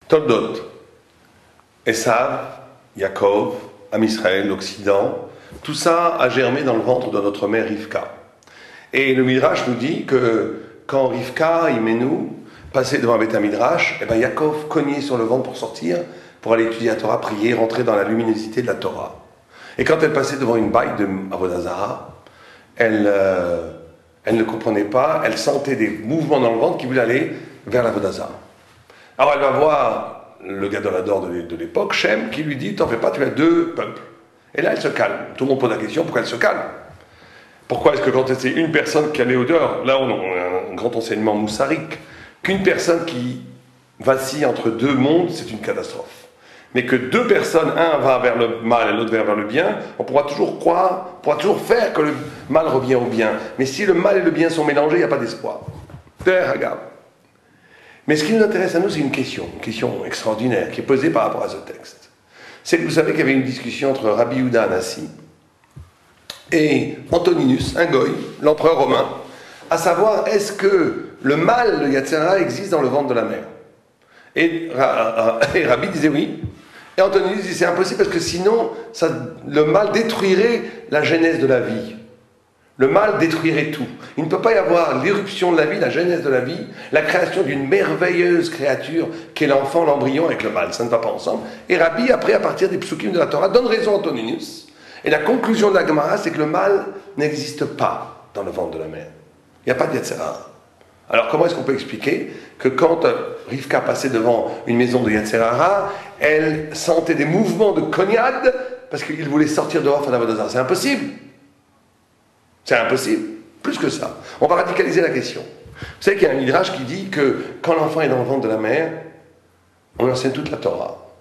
Toldot, Esav, Yaakov, Am Israël, l'Occident, tout ça a germé dans le ventre de notre mère Rivka. Et le Midrash nous dit que quand Rivka, Imenou, passait devant Beth Midrash, et ben Yaakov cognait sur le ventre pour sortir, pour aller étudier la Torah, prier, rentrer dans la luminosité de la Torah. Et quand elle passait devant une baille de Avodah Zarah, elle ne comprenait pas, elle sentait des mouvements dans le ventre qui voulaient aller vers l'Avodah Zarah. Alors elle va voir le Gadolador de l'époque, Shem, qui lui dit « T'en fais pas, tu as deux peuples ». Et là, elle se calme. Tout le monde pose la question, pourquoi elle se calme? Pourquoi est-ce que quand c'est une personne qui allait au-dehors, là on a un grand enseignement moussarique, qu'une personne qui vacille entre deux mondes, c'est une catastrophe. Mais que deux personnes, un va vers le mal et l'autre vers le bien, on pourra toujours croire, on pourra toujours faire que le mal revient au bien. Mais si le mal et le bien sont mélangés, il n'y a pas d'espoir. Regarde. Mais ce qui nous intéresse à nous, c'est une question extraordinaire qui est posée par rapport à ce texte. C'est que vous savez qu'il y avait une discussion entre Rabbi Yehuda Anassi et Antoninus, un goy, l'empereur romain, à savoir, est-ce que le mal, le Yetzer Hara, existe dans le ventre de la mère? Et Rabbi disait oui. Et Antoninus disait c'est impossible parce que sinon, le mal détruirait la genèse de la vie. Le mal détruirait tout. Il ne peut pas y avoir l'éruption de la vie, la genèse de la vie, la création d'une merveilleuse créature qu'est l'enfant, l'embryon avec le mal. Ça ne va pas ensemble. Et Rabbi, après, à partir des psukim de la Torah, donne raison à Antoninus. Et la conclusion de la Gemara, c'est que le mal n'existe pas dans le ventre de la mère. Il n'y a pas de Yetzer Hara. Alors comment est-ce qu'on peut expliquer que quand Rivka passait devant une maison de Yetzer Hara, elle sentait des mouvements de cognade parce qu'il voulait sortir dehors faire l'Avodah Zarah? C'est impossible. C'est impossible. Plus que ça. On va radicaliser la question. Vous savez qu'il y a un midrash qui dit que quand l'enfant est dans le ventre de la mère, on enseigne toute la Torah.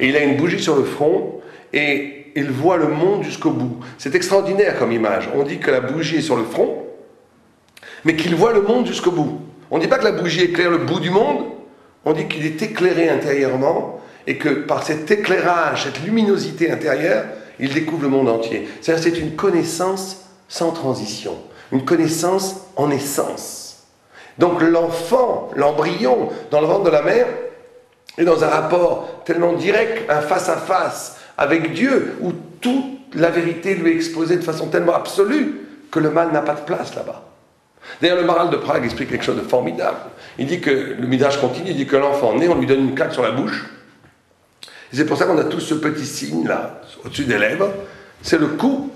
Et il a une bougie sur le front et il voit le monde jusqu'au bout. C'est extraordinaire comme image. On dit que la bougie est sur le front, mais qu'il voit le monde jusqu'au bout. On ne dit pas que la bougie éclaire le bout du monde, on dit qu'il est éclairé intérieurement et que par cet éclairage, cette luminosité intérieure, il découvre le monde entier. C'est-à-dire c'est une connaissance sans transition, une connaissance en essence. Donc l'enfant, l'embryon, dans le ventre de la mère, est dans un rapport tellement direct, un face-à-face avec Dieu, où toute la vérité lui est exposée de façon tellement absolue que le mal n'a pas de place là-bas. D'ailleurs, le Maharal de Prague explique quelque chose de formidable. Il dit que, le Midrash continue, il dit que l'enfant né, on lui donne une claque sur la bouche. Et c'est pour ça qu'on a tous ce petit signe là, au-dessus des lèvres. C'est le coup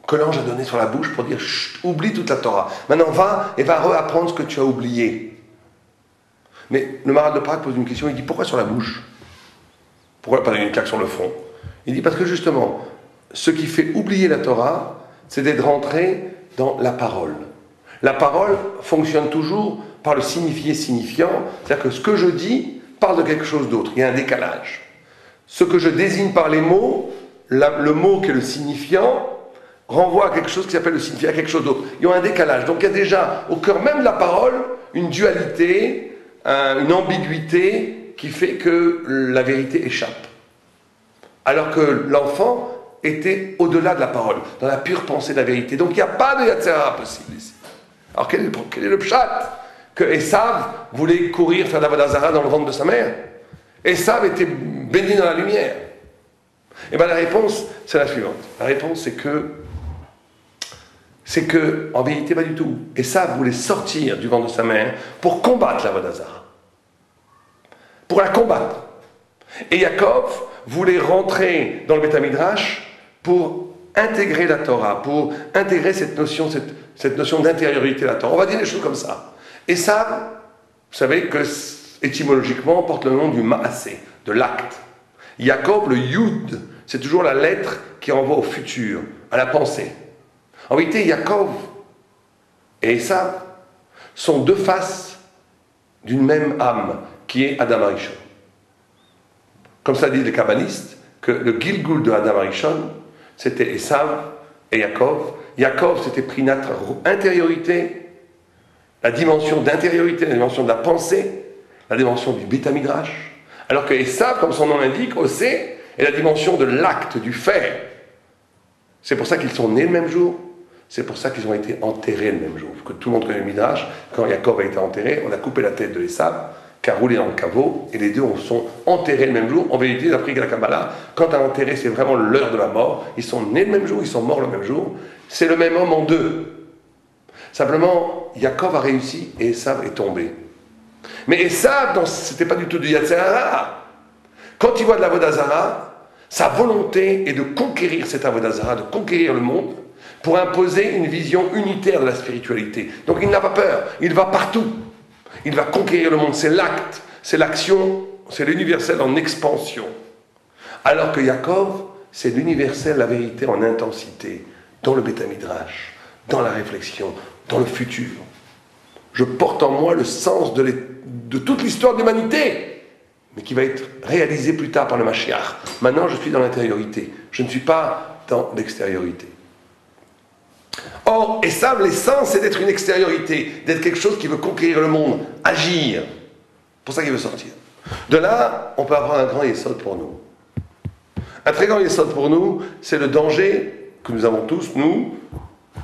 que l'ange a donné sur la bouche pour dire chut, oublie toute la Torah. Maintenant va et va réapprendre ce que tu as oublié. Mais le Maharal de Prague pose une question, il dit pourquoi sur la bouche? Pourquoi pas donner une claque sur le front? Il dit parce que justement, ce qui fait oublier la Torah, c'est d'être rentré dans la parole. La parole fonctionne toujours par le signifié-signifiant, c'est-à-dire que ce que je dis parle de quelque chose d'autre, il y a un décalage. Ce que je désigne par les mots, le mot qui est le signifiant, renvoie à quelque chose qui s'appelle le signifiant, à quelque chose d'autre. Il y a un décalage. Donc il y a déjà, au cœur même de la parole, une dualité, une ambiguïté qui fait que la vérité échappe. Alors que l'enfant était au-delà de la parole, dans la pure pensée de la vérité. Donc il n'y a pas de Yetzer Hara possible ici. Alors quel est le pshat? Que Esav voulait courir faire l'Avodah Zarah dans le ventre de sa mère. Esav était béni dans la lumière. Et bien la réponse, c'est la suivante. La réponse, c'est que, en vérité, pas du tout. Esav voulait sortir du ventre de sa mère pour combattre l'Avodah Zarah. Pour la combattre. Et Yaakov voulait rentrer dans le Beth Midrash pour intégrer la Torah, pour intégrer cette notion d'intériorité de la Torah. On va dire des choses comme ça. Et ça, vous savez que étymologiquement porte le nom du Maasé, de l'acte. Yaakov, le Yud, c'est toujours la lettre qui renvoie au futur, à la pensée. En vérité, Yaakov et Esav sont deux faces d'une même âme, qui est Adam Arishon. Comme ça disent les kabbalistes, que le Gilgul de Adam Arishon, c'était Esav et Yaakov. Yaakov, c'était pris notre intériorité, la dimension d'intériorité, la dimension de la pensée, la dimension du Beth Midrash. Alors que Esav, comme son nom l'indique, Osé, est la dimension de l'acte, du faire. C'est pour ça qu'ils sont nés le même jour, c'est pour ça qu'ils ont été enterrés le même jour. Que tout le monde connaît le Midrash, quand Yaakov a été enterré, on a coupé la tête de Esav, qu'à rouler dans le caveau, et les deux sont enterrés le même jour. En vérité, d'après la Kabbalah, quand un enterré, c'est vraiment l'heure de la mort. Ils sont nés le même jour, ils sont morts le même jour. C'est le même homme en deux. Simplement, Yaakov a réussi et Esav est tombé. Mais Esav, c'était pas du tout du Yetzer Hara. Quand il voit de l'Avodah Zara, sa volonté est de conquérir cet Avodah Zara, de conquérir le monde, pour imposer une vision unitaire de la spiritualité. Donc il n'a pas peur, il va partout. Il va conquérir le monde, c'est l'acte, c'est l'action, c'est l'universel en expansion. Alors que Yaakov, c'est l'universel, la vérité en intensité, dans le Beth Midrash, dans la réflexion, dans le futur. Je porte en moi le sens de toute l'histoire de l'humanité, mais qui va être réalisé plus tard par le Mashiach. Maintenant, je suis dans l'intériorité, je ne suis pas dans l'extériorité. Or, Esav, l'essence, c'est d'être une extériorité, d'être quelque chose qui veut conquérir le monde, agir. C'est pour ça qu'il veut sortir. De là, on peut avoir un grand yesod pour nous. Un très grand yesod pour nous, c'est le danger que nous avons tous, nous,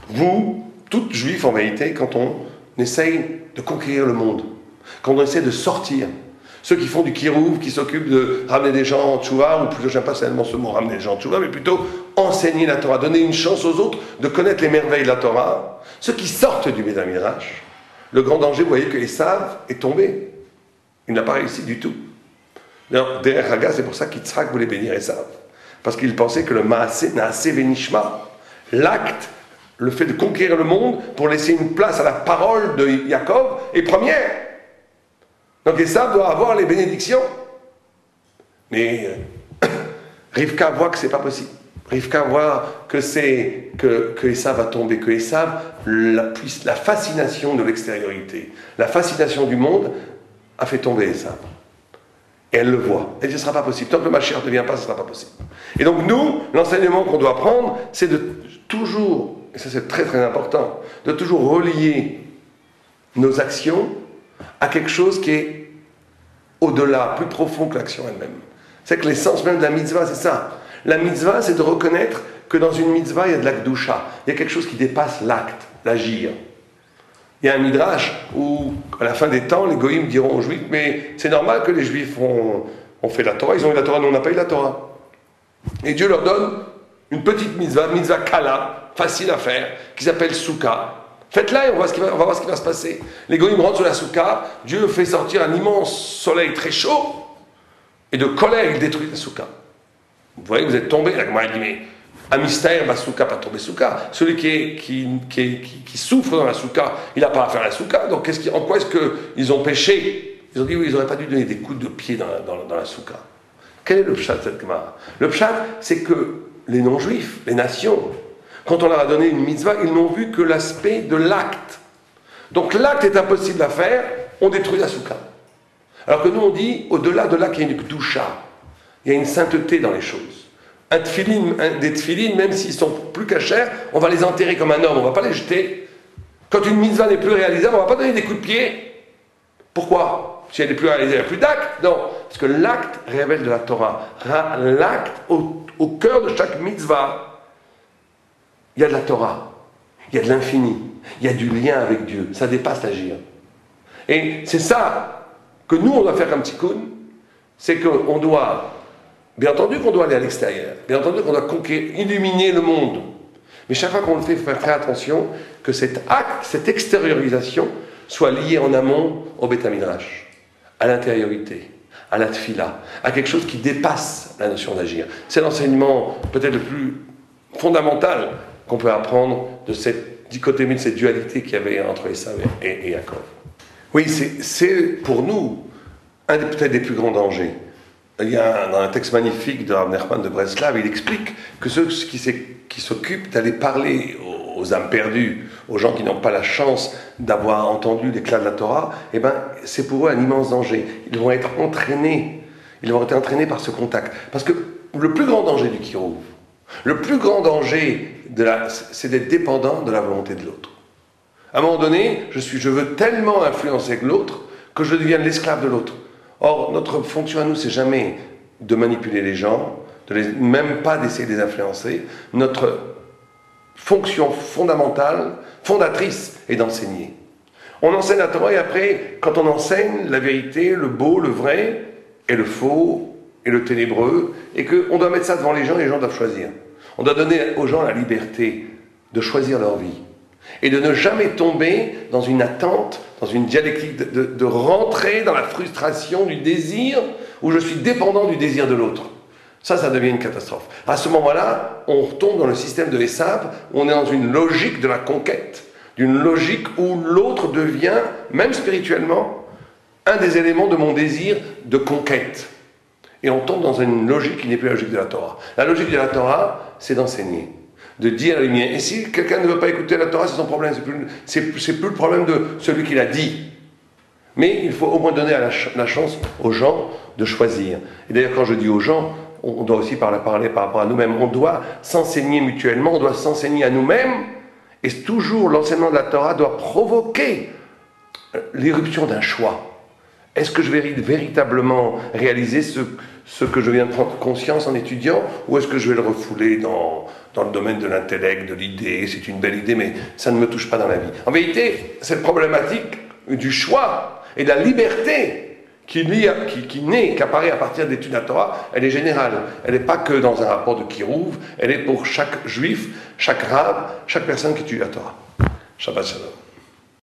vous, toutes juifs en vérité, quand on essaye de conquérir le monde, quand on essaie de sortir. Ceux qui font du kirouv, qui s'occupent de ramener des gens en tchouva, ou plutôt, j'aime pas seulement ce mot, ramener des gens en tchouva, mais plutôt enseigner la Torah, donner une chance aux autres de connaître les merveilles de la Torah. Ceux qui sortent du Beth Midrash, le grand danger, vous voyez que Esav est tombé. Il n'a pas réussi du tout. Derech Haga, c'est pour ça qu'Yitzhak voulait bénir Esav. Parce qu'il pensait que le Maaseh Naaseh Venishma, l'acte, le fait de conquérir le monde pour laisser une place à la parole de Yaakov, est première. Donc Esav doit avoir les bénédictions. Mais Rivka voit que c'est pas possible. Rivka voit que Esav va tomber, que Esav, la fascination de l'extériorité, la fascination du monde, a fait tomber Esav. Et elle le voit. Elle dit, ce ne sera pas possible. Tant que le Mashiach ne vient pas, ce ne sera pas possible. Et donc nous, l'enseignement qu'on doit prendre, c'est de toujours, et ça c'est très très important, de toujours relier nos actions à quelque chose qui est au-delà, plus profond que l'action elle-même. C'est que l'essence même de la mitzvah, c'est ça. La mitzvah, c'est de reconnaître que dans une mitzvah, il y a de la kedusha. Il y a quelque chose qui dépasse l'acte, l'agir. Il y a un midrash où, à la fin des temps, les goïms diront aux juifs, mais c'est normal que les juifs ont fait la Torah, ils ont eu la Torah, nous on n'a pas eu la Torah. Et Dieu leur donne une petite mitzvah kala, facile à faire, qui s'appelle Souka. Faites-la et on va voir ce qui va se passer. Les goïms rentrent sur la Souka, Dieu fait sortir un immense soleil très chaud, et de colère, il détruit la Souka. Vous voyez, vous êtes tombés, la Gemara dit, mais Amistaer, Souka, pas tomber Souka. Celui qui souffre dans la Souka, il n'a pas à faire la Souka. Donc en quoi est-ce qu'ils ont péché? Ils ont dit, oui, ils n'auraient pas dû donner des coups de pied dans la Souka. Quel est le pshat de cette Gemara? Le pshat, c'est que les non-juifs, les nations, quand on leur a donné une mitzvah, ils n'ont vu que l'aspect de l'acte. Donc l'acte est impossible à faire, on détruit la Souka. Alors que nous on dit, au-delà de l'acte, il y a une kedusha, il y a une sainteté dans les choses. Des tefilines, même s'ils sont plus cachers, on va les enterrer comme un homme, on ne va pas les jeter. Quand une mitzvah n'est plus réalisable, on ne va pas donner des coups de pied. Pourquoi? Si elle n'est plus réalisée, il n'y a plus d'acte. Non, parce que l'acte révèle de la Torah. L'acte, au cœur de chaque mitzvah, il y a de la Torah, il y a de l'infini, il y a du lien avec Dieu, ça dépasse l'agir. Et c'est ça que nous, on doit faire comme tikkun, c'est qu'on doit, bien entendu qu'on doit aller à l'extérieur, bien entendu qu'on doit conquérir, illuminer le monde, mais chaque fois qu'on le fait, il faut faire très attention que cet acte, cette extériorisation, soit liée en amont au Beth Midrash, à l'intériorité, à la tfila, à quelque chose qui dépasse la notion d'agir. C'est l'enseignement peut-être le plus fondamental qu'on peut apprendre de cette dichotomie, de cette dualité qu'il y avait entre Esav et Yaakov. Oui, c'est pour nous un peut-être des plus grands dangers. Il y a dans un texte magnifique de Rav Nachman de Breslav, il explique que ceux qui s'occupent d'aller parler aux âmes perdues, aux gens qui n'ont pas la chance d'avoir entendu l'éclat de la Torah, eh ben, c'est pour eux un immense danger. Ils vont être entraînés par ce contact. Parce que le plus grand danger du kirouv, le plus grand danger, c'est d'être dépendant de la volonté de l'autre. À un moment donné, je veux tellement influencer l'autre que je devienne l'esclave de l'autre. Or, notre fonction à nous, c'est jamais de manipuler les gens, même pas d'essayer de les influencer. Notre fonction fondamentale, fondatrice, est d'enseigner. On enseigne la Torah et après, quand on enseigne la vérité, le beau, le vrai, et le faux, et le ténébreux, et qu'on doit mettre ça devant les gens doivent choisir. On doit donner aux gens la liberté de choisir leur vie. Et de ne jamais tomber dans une attente, dans une dialectique, de rentrer dans la frustration du désir, où je suis dépendant du désir de l'autre. Ça devient une catastrophe. À ce moment-là, on retombe dans le système de Esav, où on est dans une logique de la conquête, d'une logique où l'autre devient, même spirituellement, un des éléments de mon désir de conquête. Et on tombe dans une logique qui n'est plus la logique de la Torah. La logique de la Torah, c'est d'enseigner, de dire à la lumière. Et si quelqu'un ne veut pas écouter la Torah, c'est son problème, c'est plus le problème de celui qui l'a dit. Mais il faut au moins donner la chance aux gens de choisir. Et d'ailleurs, quand je dis aux gens, on doit aussi parler par rapport à nous-mêmes. On doit s'enseigner mutuellement, on doit s'enseigner à nous-mêmes. Et toujours, l'enseignement de la Torah doit provoquer l'éruption d'un choix. Est-ce que je vais véritablement réaliser ce que je viens de prendre conscience en étudiant, ou est-ce que je vais le refouler dans le domaine de l'intellect, de l'idée? C'est une belle idée, mais ça ne me touche pas dans la vie. En vérité, cette problématique du choix et de la liberté qui naît, qui apparaît à partir d'études de la Torah, elle est générale. Elle n'est pas que dans un rapport de Kirouv, elle est pour chaque juif, chaque rabbin, chaque personne qui étudie la Torah. Shabbat Shalom.